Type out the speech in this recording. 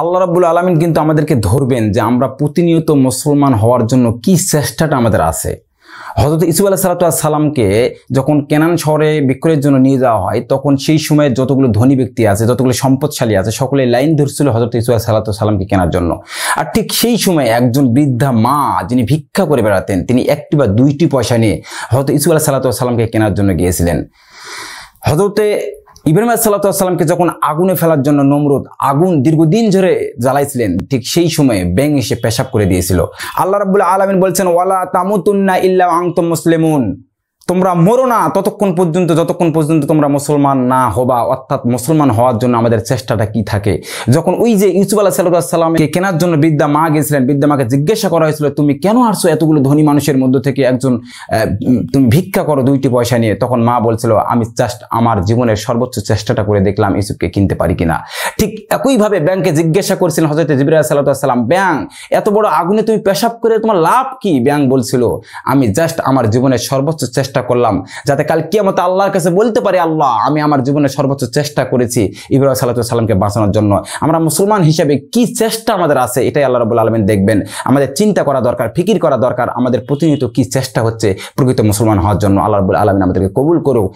আল্লাহ রাব্বুল আলামিন কিন্তু আমাদেরকে ধরবেন যে আমরা প্রতিনিয়ত মুসলমান হওয়ার জন্য কি চেষ্টাটা আমাদের আছে। হযরত ইউসুফ আলাইহিস সালামকে যখন কেনান শহরে বিক্রয়ের জন্য নিয়ে যাওয়া হয়, তখন সেই সময়ে যতগুলো ধনী ব্যক্তি আছে, যতগুলো সম্পদশালী আছে, সকলে লাইন ধরছিল হযরত ইউসুফ আলাইহিস সালামকে কেনার জন্য। আর ঠিক সেই সময় একজন বৃদ্ধা মা, যিনি ভিক্ষা করে বেড়াতেন, তিনি একটি বা দুইটি পয়সা নিয়ে হযরত ইউসুফ আলাইহিস সালামকে কেনার জন্য গিয়েছিলেন। হযরতে ইব্রাহিম আলাইহিস সালামকে যখন আগুনে ফেলার জন্য নমরুদ আগুন দীর্ঘদিন ধরে জ্বালাইছিলেন, ঠিক সেই সময়ে ব্যাঙ এসে পেশাব করে দিয়েছিল। আল্লাহ রাব্বুল আলামিন বলছেন, ওয়ালা তামুতুন্না ইল্লা ওয়া আনতুম মুসলিমুন, তোমরা মরো না যতক্ষণ পর্যন্ত তোমরা মুসলমান না হবা। অর্থাৎ মুসলমান হওয়ার জন্য আমাদের চেষ্টাটা কি থাকে। যখন ওই যে ইউসুফ আলাইহিস সালামকে কেনার জন্য বৃদ্ধা মা গেছিলেন, বৃদ্ধা মাকে জিজ্ঞাসা করা হয়েছিল, তুমি কেন আসছো এতগুলো ধনী মানুষের মধ্য থেকে, একজন তুমি ভিক্ষা করো দুইটি পয়সা নিয়ে। তখন মা বলছিল, আমি জাস্ট আমার জীবনের সর্বোচ্চ চেষ্টাটা করে দেখলাম ইউসুফকে কিনতে পারি কিনা। ঠিক একইভাবে ব্যাংকে জিজ্ঞাসা করছিলেন হযরত জিবরাইল আলাইহিস সালাম, ব্যাং এত বড় আগুনে তুমি পেশাব করে তোমার লাভ কি? ব্যাং বলছিল, আমি জাস্ট আমার জীবনের সর্বোচ্চ চেষ্টা করলাম যাতে কাল কিয়ামতে আল্লাহর কাছে বলতে পারি, আল্লাহ আমি আমার জীবনের সর্বোচ্চ চেষ্টা করেছি ইব্রাহিম আলাইহিস সালামকে বাঁচানোর জন্য। আমরা মুসলমান হিসেবে কি চেষ্টা আমাদের আছে, এটাই আল্লাহ রাব্বুল আলামিন দেখবেন। আমাদের চিন্তা করা দরকার, ফিকির করা দরকার, আমাদের প্রতিনিয়ত কি চেষ্টা হচ্ছে প্রকৃত মুসলমান হওয়ার জন্য। আল্লাহ রাব্বুল আলামিন আমাদেরকে কবুল করুক।